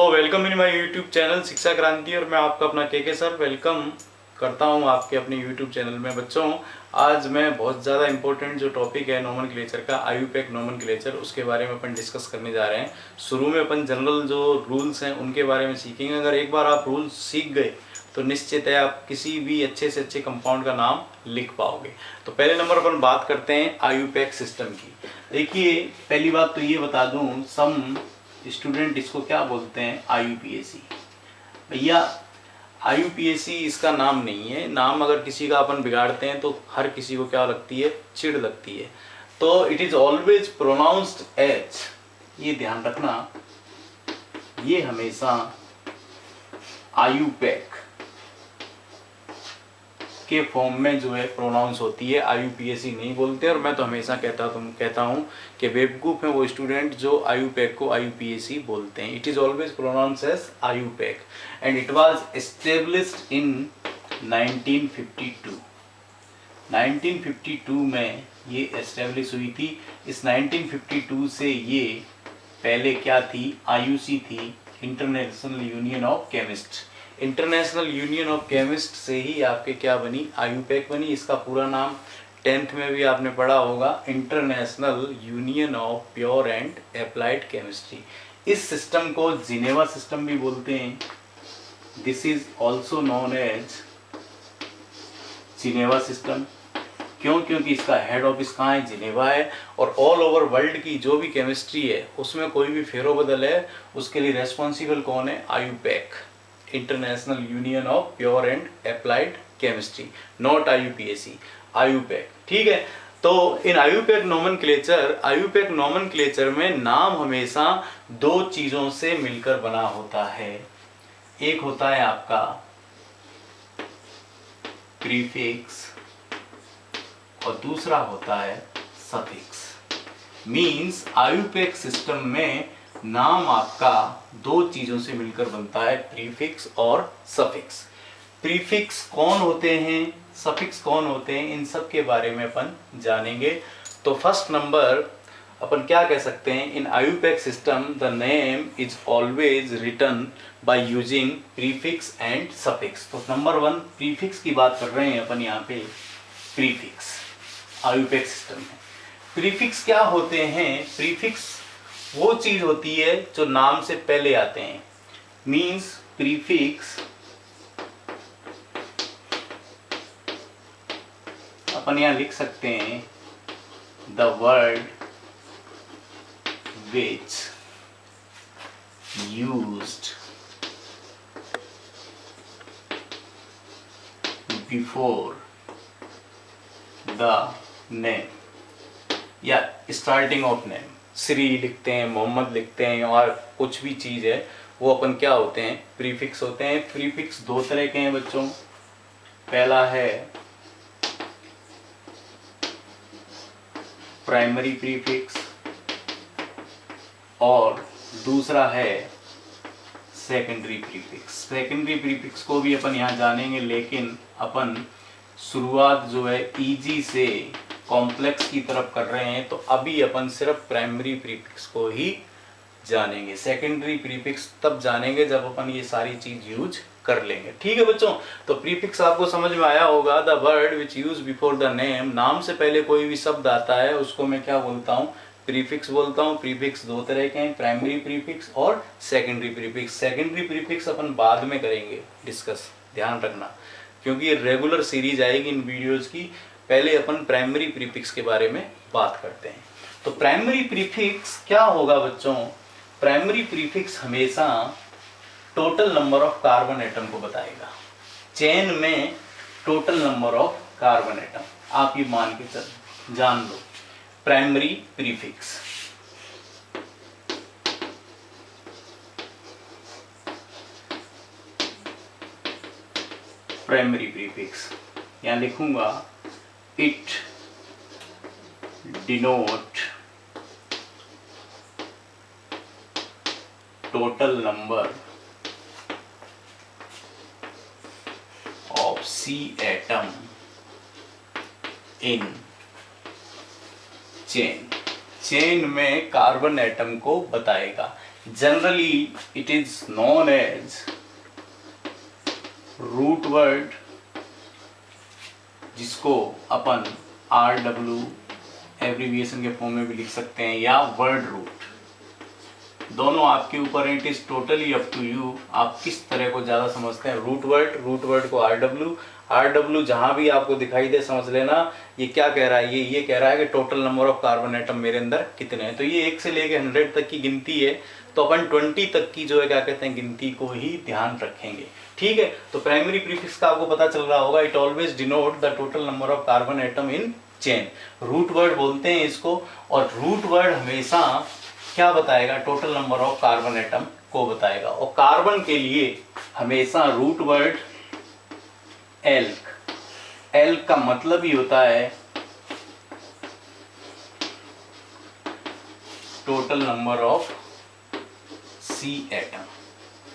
तो welcome in my YouTube channel शिक्षा क्रांति और मैं आपका अपना के सर वेलकम करता हूं आपके अपने यूट्यूब चैनल में। बच्चों, आज मैं बहुत ज़्यादा इंपॉर्टेंट जो टॉपिक है नोमेनक्लेचर का, आयुपैक नोमेनक्लेचर, उसके बारे में अपन डिस्कस करने जा रहे हैं। शुरू में अपन जनरल जो रूल्स हैं उनके बारे में सीखेंगे। अगर एक बार आप रूल्स सीख गए तो निश्चित है आप किसी भी अच्छे से अच्छे कंपाउंड का नाम लिख पाओगे। तो पहले नंबर पर बात करते हैं आयुपैक सिस्टम की। देखिए, पहली बात तो ये बता दूं, सम स्टूडेंट इसको क्या बोलते हैं, आयुपीएसी। भैया आयुपीएसी इसका नाम नहीं है। नाम अगर किसी का अपन बिगाड़ते हैं तो हर किसी को क्या लगती है, चिढ़ लगती है। तो it is always pronounced as, ये ध्यान रखना, ये हमेशा आयुपैक के फॉर्म में जो है प्रोनाउंस होती है, आयुपीएसी नहीं बोलते। और मैं तो हमेशा कहता हूँ कि बेवकूफ़ है वो स्टूडेंट जो आयुपैक को आयुपीएसी बोलते हैं। It is always pronounce as IUPAC and it was established in 1952। 1952 में ये एस्टेब्लिश हुई थी। इस 1952 से ये पहले क्या थी, आईयूसी थी, international Union of chemist. International Union of chemist से ही आपके क्या बनी, आयुपैक बनी। इसका पूरा नाम 10th में भी आपने पढ़ा होगा, International Union of Pure and Applied Chemistry. इस सिस्टम को जिनेवा सिस्टम भी बोलते हैं। This is also known as Geneva system. क्यों? क्योंकि इसका हेड ऑफिस कहाँ है, जिनेवा है। और ऑल ओवर वर्ल्ड की जो भी केमिस्ट्री है उसमें कोई भी फेरोबदल है उसके लिए रेस्पॉन्सिबल कौन है, IUPAC, international Union of Pure and Applied chemistry, not IUPAC, IUPAC. ठीक है। तो इन आयुपैक नोमेनक्लेचर में नाम हमेशा दो चीजों से मिलकर बना होता है। एक होता है आपका प्रीफिक्स और दूसरा होता है सफिक्स। मींस आयुपैक सिस्टम में नाम आपका दो चीजों से मिलकर बनता है, प्रीफिक्स और सफिक्स। प्रीफिक्स कौन होते हैं, सफिक्स कौन होते हैं, इन सब के बारे में अपन जानेंगे। तो फर्स्ट नंबर अपन क्या कह सकते हैं, in IUPAC system the name is always written by using prefix and suffix. तो नंबर 1 प्रीफिक्स की बात कर रहे हैं अपन यहाँ पे। प्रीफिक्स आयुपैक सिस्टम में प्रीफिक्स क्या होते हैं, प्रीफिक्स वो चीज होती है जो नाम से पहले आते हैं। मींस प्रीफिक्स अपन यहां लिख सकते हैं, the word which used before the name या स्टार्टिंग ऑफ नेम। श्री लिखते हैं, मोहम्मद लिखते हैं, और कुछ भी चीज़ है वो अपन क्या होते हैं, प्रीफिक्स होते हैं। प्रीफिक्स दो तरह के हैं बच्चों। पहला है प्राइमरी प्रीफिक्स और दूसरा है सेकेंडरी प्रीफिक्स। सेकेंडरी प्रीफिक्स को भी अपन यहाँ जानेंगे, लेकिन अपन शुरुआत जो है इजी से कॉम्प्लेक्स की तरफ कर रहे हैं। तो अभी अपन सिर्फ प्राइमरी प्रीफिक्स को ही जानेंगे, सेकेंडरी प्रीफिक्स तब जानेंगे जब अपन ये सारी चीज यूज कर लेंगे। ठीक है बच्चों। तो प्रीफिक्स आपको समझ में आया होगा। The word which use before the name, नाम से पहले कोई भी शब्द आता है उसको मैं क्या बोलता हूँ, प्रीफिक्स बोलता हूँ। प्रीफिक्स दो तरह के हैं, प्राइमरी प्रीफिक्स और सेकेंडरी प्रीफिक्स। सेकेंडरी प्रीफिक्स अपन बाद में करेंगे डिस्कस, ध्यान रखना, क्योंकि ये रेगुलर सीरीज आएगी इन वीडियोस की। पहले अपन प्राइमरी प्रीफिक्स के बारे में बात करते हैं। तो प्राइमरी प्रीफिक्स क्या होगा बच्चों, प्राइमरी प्रीफिक्स हमेशा total number of carbon atom को बताएगा। चेन में total number of carbon atom, आप ये मान के चल जान लो प्राइमरी प्रीफिक्स। प्राइमरी प्रीफिक्स यहां लिखूंगा, it denote total number of C atom in chain. Chain में कार्बन एटम को बताएगा। Generally it is known as root word, जिसको अपन RW एब्रीविएशन के फॉर्म में भी लिख सकते हैं, या वर्ड रूट। दोनों आपके ऊपर है, it is totally up to you, आप किस तरह को ज़्यादा समझते हैं। रूट वर्ड को RW जहाँ भी आपको दिखाई दे समझ लेना ये क्या कह रहा है, ये कह रहा है कि total number of carbon atom मेरे अंदर कितने हैं। तो ये 1 से लेके 100 तक की गिनती है, तो अपन 20 तक की जो है क्या कहते हैं गिनती को ही ध्यान रखेंगे। ठीक है, तो प्राइमरी प्रीफिक्स का आपको पता चल रहा होगा, it always denote the total number of carbon atom in chain. Root word बोलते हैं इसको, और रूट वर्ड हमेशा क्या बताएगा, total number of carbon atom को बताएगा। और कार्बन के लिए हमेशा रूट वर्ड एल्क का मतलब ही होता है total number of C atom.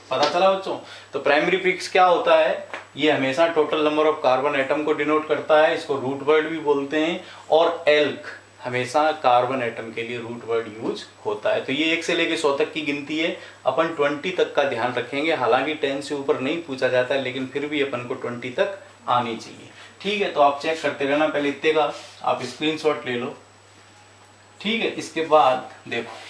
पता चला बच्चों? तो प्राइमरी प्रीफिक्स क्या होता है, ये हमेशा total number of carbon atom को डिनोट करता है, इसको रूट वर्ड भी बोलते हैं। और एल्क हमेशा कार्बन एटम के लिए रूट वर्ड यूज होता है। तो ये 1 से लेके 100 तक की गिनती है, अपन 20 तक का ध्यान रखेंगे। हालांकि 10 से ऊपर नहीं पूछा जाता है, लेकिन फिर भी अपन को 20 तक आनी चाहिए। ठीक है, तो आप चेक करते रहना, पहले इतने का आप स्क्रीनशॉट ले लो। ठीक है, इसके बाद देखो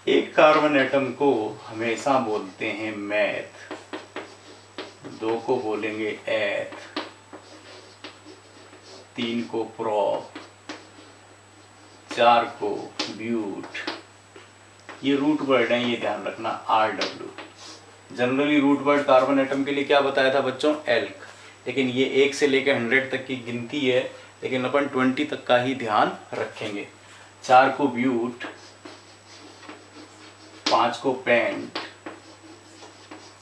एक कार्बन एटम को हमेशा बोलते हैं मैथ, 2 को बोलेंगे एथ, 3 को प्रोप, 4 को ब्यूट। ये रूट वर्ड है, ये ध्यान रखना RW। Generally root word carbon atom के लिए क्या बताया था बच्चों, एल्क। लेकिन ये 1 से लेकर 100 तक की गिनती है, लेकिन अपन 20 तक का ही ध्यान रखेंगे। 4 को ब्यूट, 5 को पेंट,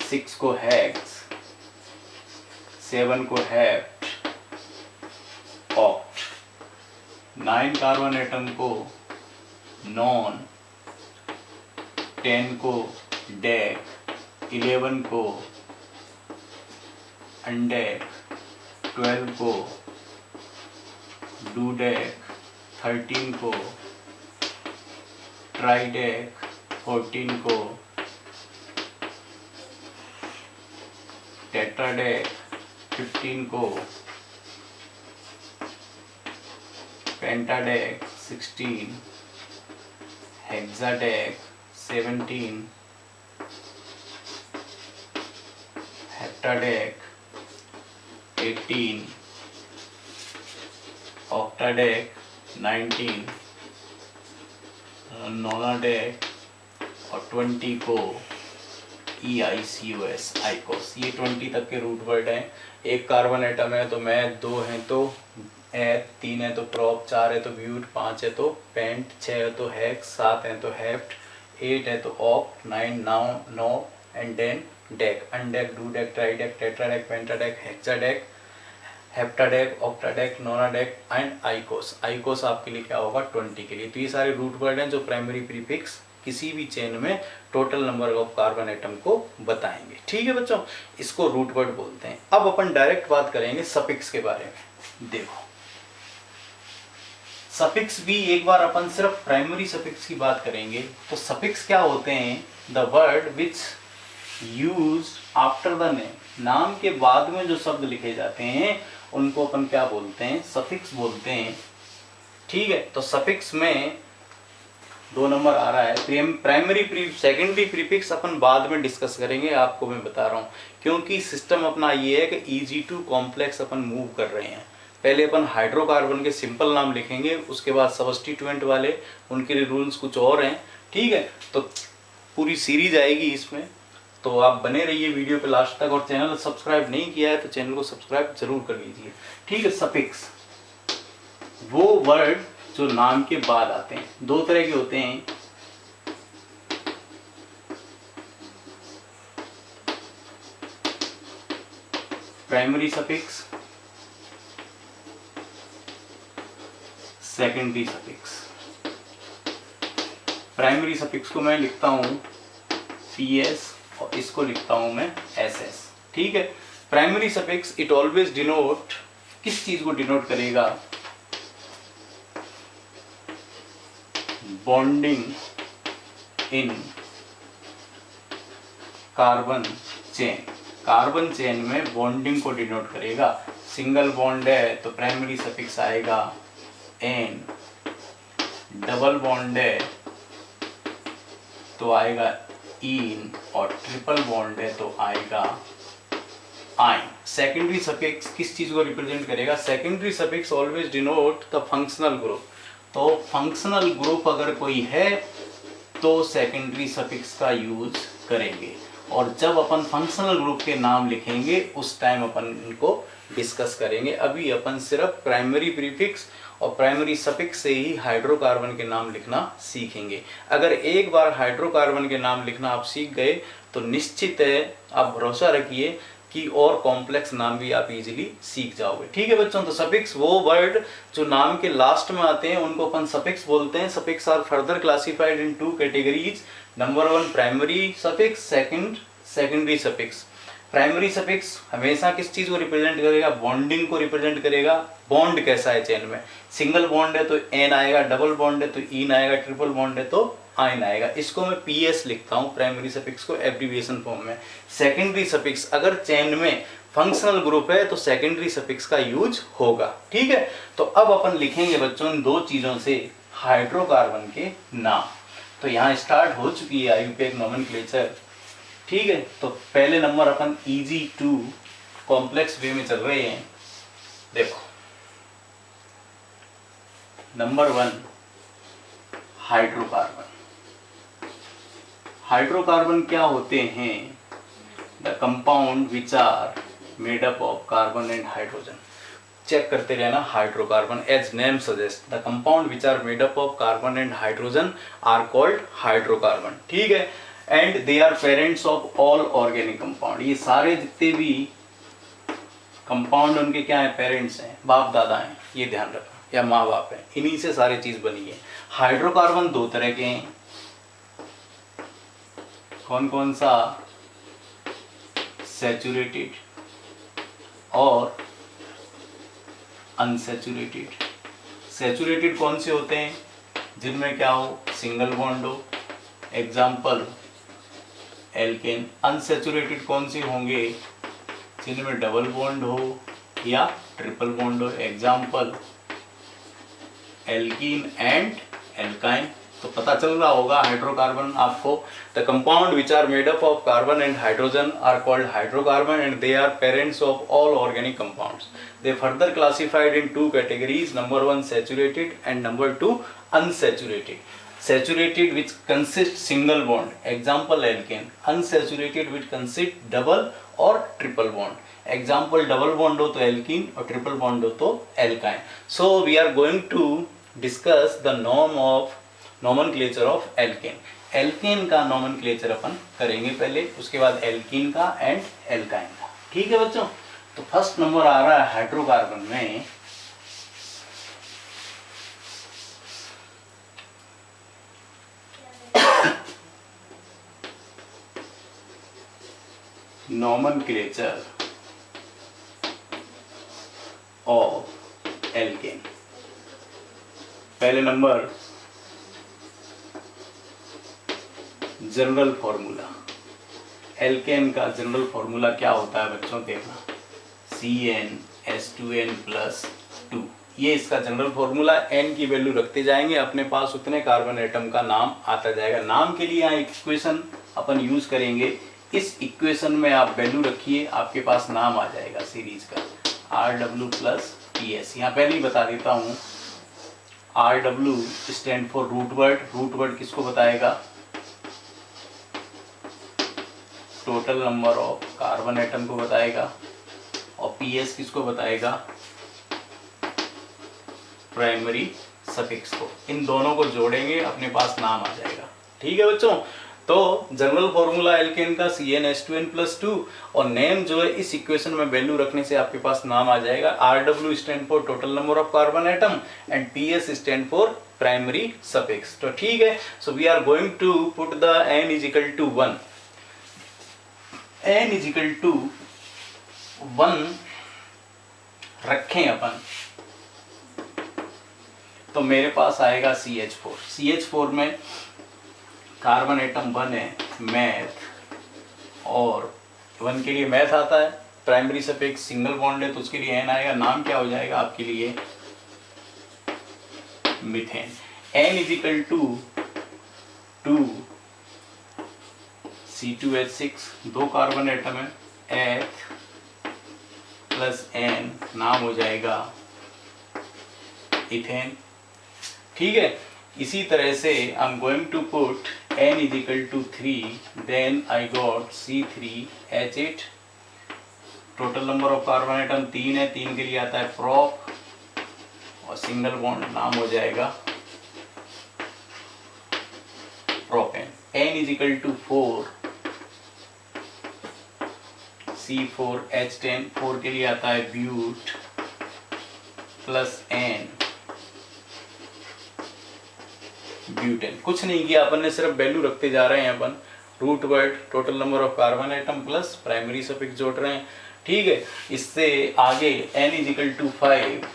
6 को हेक्स, 7 को हेप्ट, ऑक्ट। 9 कार्बन एटम को नॉन, 10 को डेक, 11 को अनडेक, 12 को डूडेक, 13 को ट्राइडेक, 14 को टेट्राडेक, 15 को पेंटाडेक, 16 हेक्साडेक, 17 हेप्टाडेक, 18 ऑक्टाडेक, 19 नोनाडेक, और 20 को EICOS आइकोस। ये 20 तक के रूट वर्ड हैं। एक कार्बन एटम है तो मैथ, 2 हैं तो एथ, 3 है तो प्रोप, 4 है तो ब्यूट, 5 है तो पेंट, 6 है तो हेक्स, 7 है तो हेप्ट, 8 है तो oct, 9 non and 10 dec, undec, dodec, tridec, tetradec, pentadec, hexadec, heptadec, octadec, nonadec and icos. Icos आपके लिए क्या होगा, 20 के लिए। तो ये सारे रूट वर्ड हैं जो प्राइमरी प्रीफिक्स किसी भी चेन में total number of carbon atom को बताएंगे। ठीक है बच्चों, इसको रूट वर्ड बोलते हैं। अब अपन डायरेक्ट बात करेंगे सफिक्स के बारे में। देखो सफिक्स भी एक बार अपन सिर्फ प्राइमरी सफिक्स की बात करेंगे तो सफिक्स क्या होते हैं, the word which use after the name, नाम के बाद में जो शब्द लिखे जाते हैं उनको अपन क्या बोलते हैं, सफिक्स बोलते हैं। ठीक है, तो सफिक्स में 2 नंबर आ रहा है। प्राइमरी सेकेंडरी प्रीफिक्स अपन बाद में डिस्कस करेंगे, आपको मैं बता रहा हूँ, क्योंकि सिस्टम अपना ये है कि ईजी टू कॉम्प्लेक्स अपन मूव कर रहे हैं। पहले अपन हाइड्रोकार्बन के सिंपल नाम लिखेंगे, उसके बाद सब्स्टिट्यूएंट वाले, उनके लिए रूल्स कुछ और हैं। ठीक है, तो पूरी सीरीज आएगी इसमें, तो आप बने रहिए वीडियो पे लास्ट तक। और चैनल सब्सक्राइब नहीं किया है तो चैनल को सब्सक्राइब जरूर कर लीजिए। ठीक है, सफिक्स वो वर्ड जो नाम के बाद आते हैं, 2 तरह के होते हैं। Primary suffix, secondary suffix. Primary suffix को मैं लिखता हूं PS और इसको लिखता हूं मैं SS। ठीक है। Primary suffix it always denote, किस चीज को डिनोट करेगा? Bonding in carbon chain. Carbon chain में बॉन्डिंग को डिनोट करेगा। सिंगल बॉन्ड है तो प्राइमरी सफिक्स आएगा N, डबल बॉन्ड है तो आएगा इन, और ट्रिपल बॉन्ड है तो आएगा आइन। सेकेंडरी सफिक्स किस चीज को रिप्रेजेंट करेगा? Secondary suffix always denote the functional group. तो फंक्शनल ग्रुप अगर कोई है तो सेकेंडरी सफिक्स का यूज करेंगे, और जब अपन फंक्शनल ग्रुप के नाम लिखेंगे उस टाइम अपन इनको डिस्कस करेंगे। अभी अपन सिर्फ प्राइमरी प्रीफिक्स और प्राइमरी सफिक्स से ही हाइड्रोकार्बन के नाम लिखना सीखेंगे। अगर एक बार हाइड्रोकार्बन के नाम लिखना आप सीख गए तो निश्चित है, आप भरोसा रखिए कि और कॉम्प्लेक्स नाम भी आप इजीली सीख जाओगे। ठीक है बच्चों, तो सफिक्स वो वर्ड जो नाम के लास्ट में आते हैं उनको अपन सफिक्स बोलते हैं। Suffix are further classified in 2 categories. Number 1 primary suffix, second secondary suffix. Primary suffix हमेशा किस चीज को रिप्रेजेंट करेगा? बॉन्डिंग को रिप्रेजेंट करेगा। बॉन्ड कैसा है चेन में? सिंगल बॉन्ड है तो एन आएगा, डबल बॉन्ड है तो इन आएगा, ट्रिपल बॉन्ड है तो आइन आएगा। इसको मैं PS लिखता हूँ प्राइमरी सफिक्स को एब्रीविएशन फॉर्म में। सेकेंडरी सफिक्स अगर चेन में फंक्शनल ग्रुप है तो सेकेंडरी सफिक्स का यूज होगा। ठीक है, तो अब अपन लिखेंगे बच्चों इन 2 चीजों से हाइड्रोकार्बन के नाम। तो यहाँ स्टार्ट हो चुकी है IUPAC नोमेनक्लेचर। ठीक है, तो पहले नंबर अपन EG2 कॉम्प्लेक्स वे में चल रहे हैं। देखो नंबर 1 हाइड्रोकार्बन। हाइड्रोकार्बन क्या होते हैं? The compound which are made up of carbon and hydrogen. Check करते रहना hydrocarbon, as name suggest the compound which are made up of carbon and hydrogen are called hydrocarbon. ठीक है, and they are parents of all organic compound. ये सारे जितने भी compound उनके क्या है? पेरेंट्स हैं, बाप दादा हैं, ये ध्यान रखना, या माँ बाप है, इन्हीं से सारी चीज बनी है। हाइड्रोकार्बन 2 तरह के हैं। कौन कौन सा? सैचुरेटेड और अनसैचुरेटेड। सैचुरेटेड कौन से होते हैं? जिनमें क्या हो? सिंगल बॉन्ड हो, एग्जाम्पल एल्केन। अनसैचुरेटेड कौन से होंगे? जिनमें डबल बॉन्ड हो या ट्रिपल बॉन्ड हो, एग्जाम्पल एल्कीन एंड एल्काइन। तो पता चल रहा होगा हाइड्रोकार्बन आपको। The compound which are made up of carbon and hydrogen are called hydrocarbon and they are parents of all organic compounds. They further classified in 2 categories, number 1 saturated and number 2 unsaturated. Saturated which consists single bond, example alkane. Unsaturated which consists double or triple bond, example double bond हो तो alkene और triple bond हो तो alkyne. So we are going to discuss the nomenclature of alkane. alkane का nomenclature अपन करेंगे पहले, उसके बाद alkene का and alkyne का। ठीक है बच्चों, तो फर्स्ट नंबर आ रहा है हाइड्रोकार्बन में nomenclature of alkane। पहले नंबर जनरल फॉर्मूला। एल्केन का जनरल फॉर्मूला क्या होता है बच्चों? देखना, CnH2n+2। ये इसका जनरल फॉर्मूला। n की वैल्यू रखते जाएंगे, अपने पास उतने कार्बन एटम का नाम आता जाएगा। नाम के लिए यहाँ इक्वेशन अपन यूज करेंगे। इस इक्वेशन में आप वैल्यू रखिए, आपके पास नाम आ जाएगा सीरीज का RW+PS। यहाँ पहले ही बता देता हूँ, RW stand for root word. Root word किसको बताएगा? Total number of carbon atom को बताएगा। और PS किसको बताएगा? प्राइमरी सफिक्स को। इन दोनों को जोड़ेंगे, अपने पास नाम आ जाएगा। ठीक है बच्चों, तो जनरल फॉर्मूला एल्केन का CnH2n+2 और नेम जो है इस इक्वेशन में वैल्यू रखने से आपके पास नाम आ जाएगा। RW stand for total number of carbon atom and PS stand for primary suffix. तो ठीक है, so we are going to put the n is equal to 1, n is equal to 1 रखें अपन, तो मेरे पास आएगा CH4। CH4 में carbon atom 1 है, math, और 1 के लिए मैथ आता है, प्राइमरी सफिक्स सिंगल बॉन्ड है तो उसके लिए n आएगा। नाम क्या हो जाएगा आपके लिए? Methane. n is equal to 2 C2H6, 2 carbon atom है, H प्लस n, नाम हो जाएगा इथेन। ठीक है, इसी तरह से I am going to put n is equal to 3, then I got C3H8, total number of carbon atom 3 है, 3 के लिए आता है प्रोप और सिंगल बॉन्ड, नाम हो जाएगा propane. n is equal to 4 C4H10, 4 के लिए आता है ब्यूट प्लस n, ब्यूटेन। कुछ नहीं किया अपन ने, सिर्फ वैल्यू रखते जा रहे हैं अपन, root word total number of carbon atom plus primary suffix जोड़ रहे हैं। ठीक है, इससे आगे n is equal to 5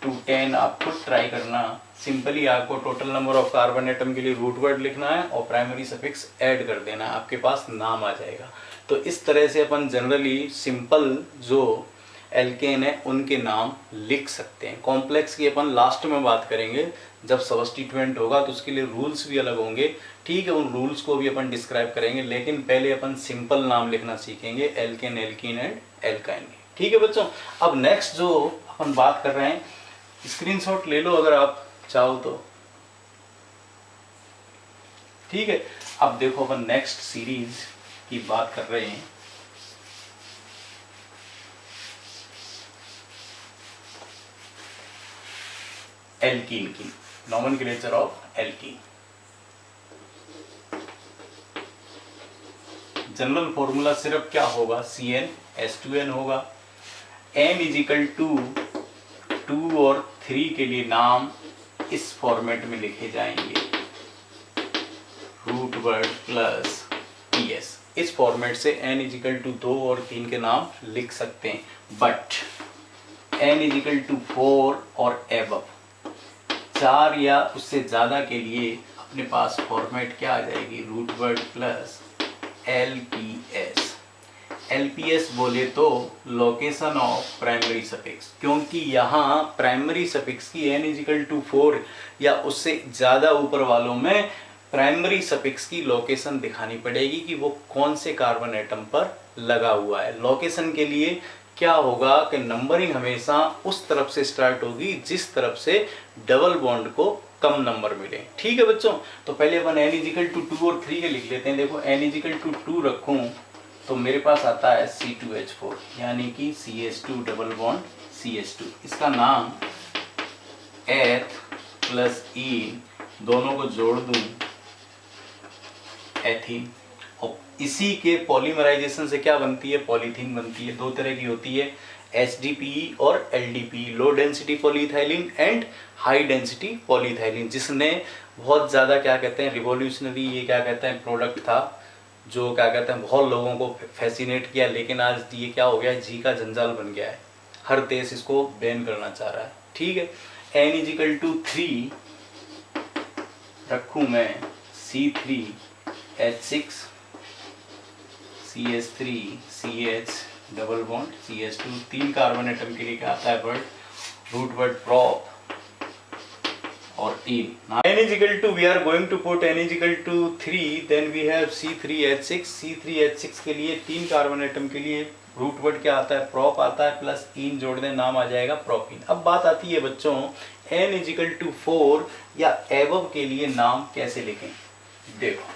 to 10 आप खुद ट्राई करना। सिंपली आपको total number of carbon atom के लिए रूट वर्ड लिखना है और प्राइमरी सफिक्स ऐड कर देना है, आपके पास नाम आ जाएगा। तो इस तरह से अपन जनरली सिंपल जो एल्केन है उनके नाम लिख सकते हैं। कॉम्प्लेक्स की अपन लास्ट में बात करेंगे, जब सब्स्टिट्यूएंट होगा तो उसके लिए रूल्स भी अलग होंगे। ठीक है, उन रूल्स को भी अपन डिस्क्राइब करेंगे, लेकिन पहले अपन सिंपल नाम लिखना सीखेंगे, एल्केन, एल्कीन एंड एल्काइन। ठीक है बच्चों, अब नेक्स्ट जो अपन बात कर रहे हैं, स्क्रीनशॉट ले लो अगर आप चाहो तो। ठीक है, अब देखो अपन नेक्स्ट सीरीज की बात कर रहे हैं। एल्कीन की nomenclature of alkene. General formula सिर्फ क्या होगा? CnH2n होगा। n इज इक्वल टू 2 और 3 के लिए नाम इस फॉर्मेट में लिखे जाएंगे, रूट वर्ड प्लस PS। इस फॉर्मेट से n इज इक्वल टू 2 और 3 के नाम लिख सकते हैं, but n is equal to 4 और एबव, 4 या उससे ज़्यादा के लिए अपने पास फॉर्मेट क्या आ जाएगी? Root word plus LPS। LPS बोले तो लोकेशन ऑफ प्राइमरी सफिक्स, क्योंकि यहाँ प्राइमरी सफिक्स की n इज इक्वल टू 4 या उससे ज़्यादा ऊपर वालों में प्राइमरी सफिक्स की लोकेशन दिखानी पड़ेगी कि वो कौन से कार्बन एटम पर लगा हुआ है। लोकेशन के लिए क्या होगा कि नंबरिंग हमेशा उस तरफ से स्टार्ट होगी जिस तरफ से डबल बॉन्ड को कम नंबर मिले। ठीक है बच्चों, तो पहले अपन n इज इक्वल टू 2 और 3 के लिख लेते हैं। देखो n इज इक्वल टू 2 रखूँ तो मेरे पास आता है C2H4, यानी कि CH2 डबल बॉन्ड CH2। इसका नाम एथ प्लस ईन, दोनों को जोड़ दूं एथीन, और इसी के पॉलीमराइजेशन से क्या बनती है? पॉलीथीन बनती है। 2 तरह की होती है, HDPE और LDPE, low density polyethylene and high density polyethylene, जिसने बहुत ज़्यादा क्या कहते हैं रिवॉल्यूशनरी, ये क्या कहते हैं प्रोडक्ट था, जो क्या कहते हैं बहुत लोगों को फैसिनेट किया, लेकिन आज ये क्या हो गया है, जी का जंजाल बन गया है, हर देश इसको बैन करना चाह रहा है। ठीक है, n इज इक्वल टू 3 रखूँ मैं, C3H6 CH3 CH double bond CH2, 3 carbon atom के लिए क्या आता है वर्ड? रूट वर्ड प्रॉप और इन। n is equal to, we are going to put n is equal to 3, then we have C3H6। C3H6 के लिए 3 कार्बन एटम के लिए रूट वर्ड क्या आता है? प्रॉप आता है, प्लस इन जोड़ दें, नाम आ जाएगा प्रोपीन। अब बात आती है बच्चों n is equal to 4 या एबव के लिए नाम कैसे लिखें? देखो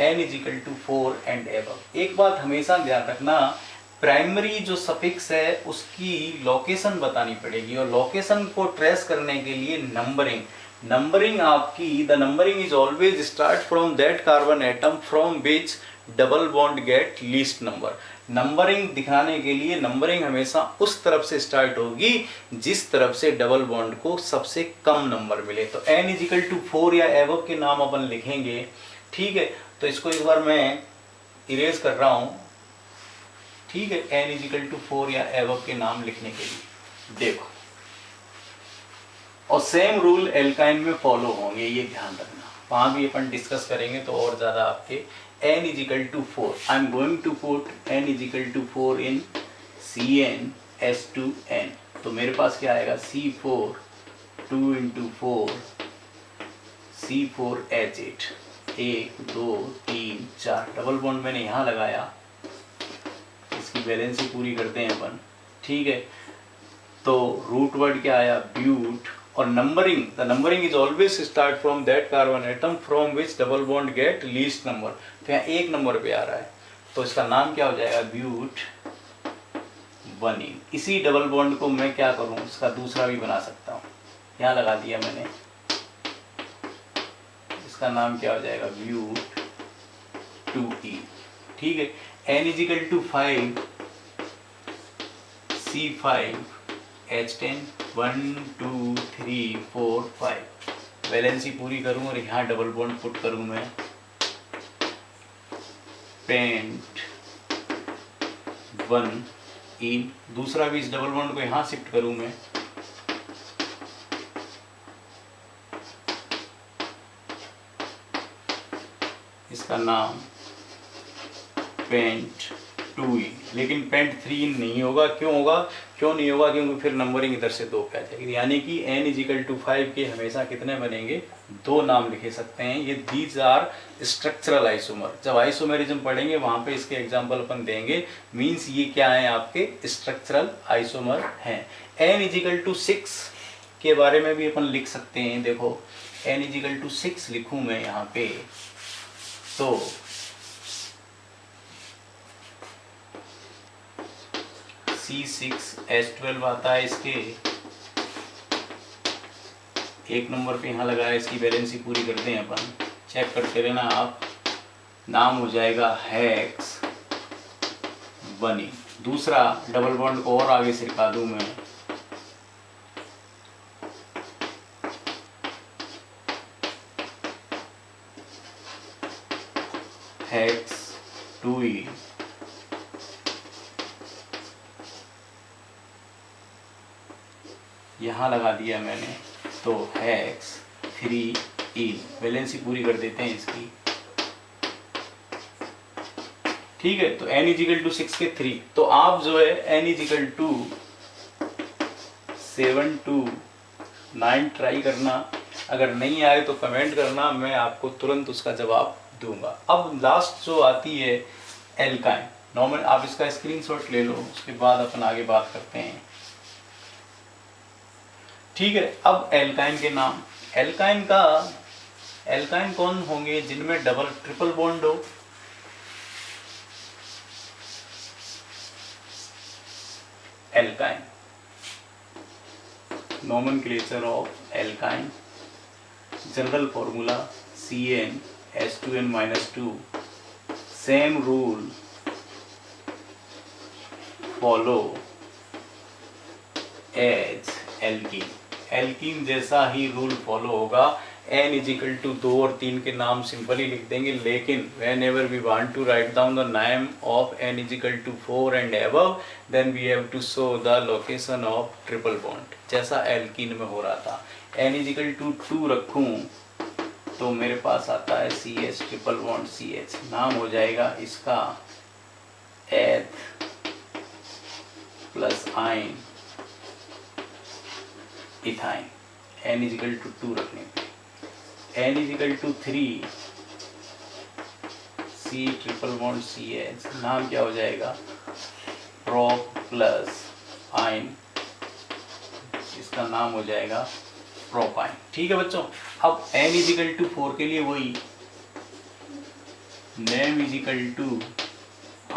n is equal to 4 and above। एक बात हमेशा ध्यान रखना, प्राइमरी जो सफिक्स है उसकी लोकेशन बतानी पड़ेगी, और लोकेशन को ट्रेस करने के लिए नंबरिंग नंबरिंग आपकी, the numbering is always start from that carbon atom from which double bond get least number. Numbering दिखाने के लिए नंबरिंग हमेशा उस तरफ से स्टार्ट होगी जिस तरफ से डबल बॉन्ड को सबसे कम नंबर मिले। तो n इजिकल टू 4 या एबव के नाम अपन लिखेंगे, ठीक है। तो इसको एक बार मैं इरेज कर रहा हूं, ठीक है, n इजिकल टू 4 या एबव के नाम लिखने के लिए। देखो, और सेम रूल एल्काइन में फॉलो होंगे, ये ध्यान रखना। वहां भी अपन डिस्कस करेंगे तो और ज़्यादा आपके n is equal to 4, I am going to put n is equal to 4 in CnH2n। तो मेरे पास क्या आएगा, C4 2 into 4 C4H8, 1 2 3 4 double bond मैंने यहाँ लगाया, इसकी बैलेंसी पूरी करते हैं अपन, ठीक है। तो रूट वर्ड क्या आया, ब्यूट। और numbering, the numbering is always start from that carbon atom from which double bond get least number. तो यहाँ एक नंबर पे आ रहा है, तो इसका नाम क्या हो जाएगा, ब्यूट 1ene। इसी डबल बॉन्ड को मैं क्या करूँ, इसका दूसरा भी बना सकता हूँ, यहाँ लगा दिया मैंने, इसका नाम क्या हो जाएगा, ब्यूट 2e, ठीक है। n is equal to 5 C5H10 1 2 3 4 5 valency पूरी करूं और यहाँ डबल बॉन्ड पुट करूं मैं, पेंट 1ene। दूसरा भी इस डबल बॉन्ड को यहाँ शिफ्ट करूं मैं, इसका नाम पेंट 2e। लेकिन पेंट 3 नहीं होगा, क्यों होगा, क्यों नहीं होगा, क्योंकि फिर नंबरिंग इधर से 2 पे आ जाएगी। यानी कि n इजिकल टू 5 के हमेशा कितने बनेंगे, 2 नाम लिखे सकते हैं। ये दीज आर स्ट्रक्चरल आइसोमर। जब आइसोमेरिज्म पढ़ेंगे वहाँ पे इसके एग्जाम्पल अपन देंगे, मीन्स ये क्या है, आपके स्ट्रक्चरल आइसोमर हैं। n इजिकल टू 6 के बारे में भी अपन लिख सकते हैं। देखो, n इजिकल टू 6 लिखूँ मैं यहाँ पे, तो C6H12 आता है, इसके एक नंबर पे यहाँ लगाया, इसकी बैलेंसी पूरी करते हैं अपन, चेक करते रहना आप। नाम हो जाएगा हेक्स 1e। दूसरा डबल बॉन्ड को और आगे से लिखा दूं मैं, हेक्स 2e। यहाँ लगा दिया मैंने, तो हेक्स 3e। वैलेंसी पूरी कर देते हैं इसकी, ठीक है। तो n इजिकल टू 6 के 3, तो आप जो है n is equal to 7 to 9 try करना, अगर नहीं आए तो कमेंट करना, मैं आपको तुरंत उसका जवाब दूंगा। अब लास्ट जो आती है एल्काइन, नॉर्मल आप इसका स्क्रीनशॉट ले लो, उसके बाद अपन आगे बात करते हैं, ठीक है। अब एल्काइन के नाम, एल्काइन कौन होंगे, जिनमें डबल ट्रिपल बॉन्ड हो। Alkyne, nomenclature of alkyne, general formula CnH2n-2, same rule follow as alkene. Alkene जैसा ही रूल फॉलो होगा। n इजिकल टू 2 और 3 के नाम सिंपली लिख देंगे, लेकिन when ever we want to write down the name of n is equal to 4 and above, then we have to show the location of triple bond, जैसा alkene में हो रहा था। n इजिकल टू 2 रखूं तो मेरे पास आता है CH ट्रिपल बॉन्ड CH, नाम हो जाएगा इसका एथ प्लस आइन इथाइन। n इजिकल टू 2 रखने पे n is equal to 3 C triple bond CH, नाम क्या हो जाएगा, प्रोप प्लस आइन, इसका नाम हो जाएगा प्रोपाइन, ठीक है बच्चों। अब n इजिकल टू 4 के लिए वही name is equal to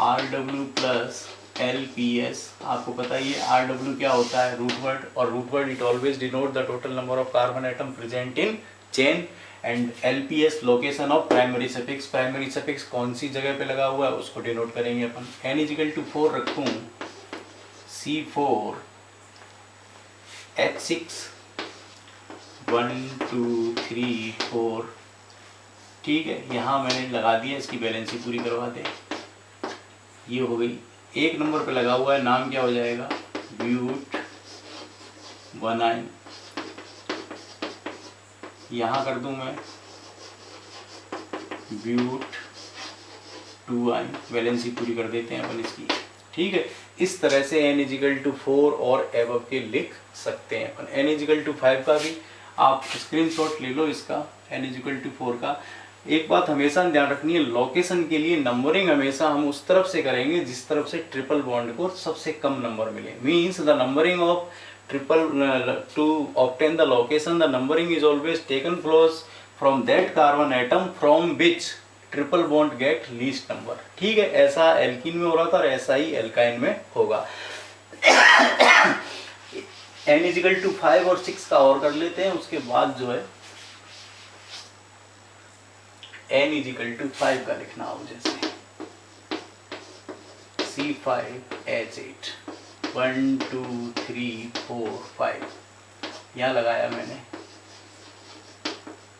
RW plus LPS, आपको पता ही है RW क्या होता है, रूट वर्ड, और root word it always denote the total number of carbon atom present in chain, and LPS location of primary suffix, primary suffix कौन सी जगह पे लगा हुआ है उसको डिनोट करेंगे अपन। n इजिकल टू 4 रखूँ, C4 H6 1 2 3 4, ठीक है, यहाँ मैंने लगा दिया, इसकी बैलेंसी पूरी करवा दे, ये हो गई। एक नंबर पे लगा हुआ है, नाम क्या हो जाएगा, ब्यूट 1 आयन, यहाँ कर दूं मैं ब्यूट 2 आयन, बैलेंसी पूरी कर देते हैं अपन इसकी, ठीक है। इस तरह से n इजिकल टू 4 और एबव के लिख सकते हैं अपन। n इजिकल टू 5 का भी आप स्क्रीनशॉट ले लो इसका, n इजिकल टू 4 का। एक बात हमेशा ध्यान रखनी है, लोकेशन के लिए नंबरिंग हमेशा हम उस तरफ से करेंगे जिस तरफ से ट्रिपल बॉन्ड को सबसे कम नंबर मिले, means the numbering of triple to obtain the location, the numbering is always taken close from that carbon atom from which triple bond get least number, ठीक है। ऐसा एल्कीन में हो रहा था और ऐसा ही एल्काइन में होगा। n इजिकल टू 5 और 6 का और कर लेते हैं, उसके बाद जो है n इजिकल टू 5 का लिखना हो, जैसे C5H8 1 2 3 4 5, यहाँ लगाया मैंने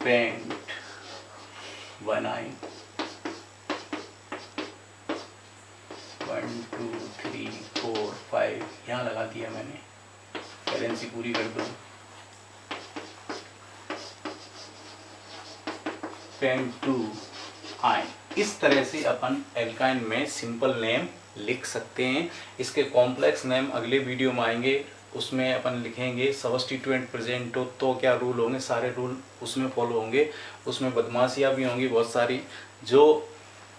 पेंट 1 आयन 1 2 3 4 5, यहाँ लगा दिया मैंने, बैलेंसी पूरी कर दो, पेंट 2 आयन। इस तरह से अपन एल्काइन में सिंपल नेम लिख सकते हैं। इसके कॉम्प्लेक्स नेम अगले वीडियो में आएंगे, उसमें अपन लिखेंगे सब्स्टिट्यूएंट प्रेजेंट हो तो क्या रूल होंगे, सारे रूल उसमें फॉलो होंगे, उसमें बदमाशियाँ भी होंगी बहुत सारी, जो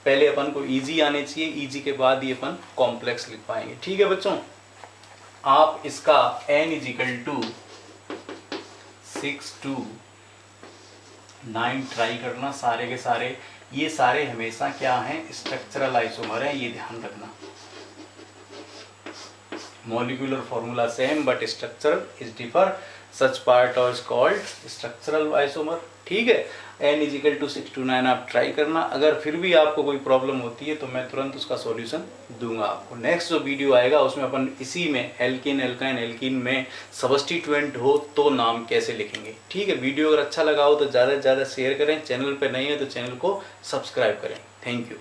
पहले अपन को इजी आने चाहिए, इजी के बाद ही अपन कॉम्प्लेक्स लिख पाएंगे, ठीक है बच्चों। आप इसका n is equal to 6 to 9 try करना, सारे के सारे, ये सारे हमेशा क्या हैं, स्ट्रक्चरल आइसोमर है, ये ध्यान रखना। Molecular formula same but structural is differ, such part और इज कॉल्ड स्ट्रक्चरल आइसोमर, ठीक है। n इजिकल टू 6 to 9 आप ट्राई करना। अगर फिर भी आपको कोई प्रॉब्लम होती है तो मैं तुरंत उसका सॉल्यूशन दूंगा आपको। नेक्स्ट जो वीडियो आएगा उसमें अपन इसी में एल्किन एल्काइन एल्किन में सब्स्टिट्यूएंट हो तो नाम कैसे लिखेंगे, ठीक है। वीडियो अगर अच्छा लगा हो तो ज़्यादा से ज़्यादा शेयर करें, चैनल पर नहीं है तो चैनल को सब्सक्राइब करें। Thank you.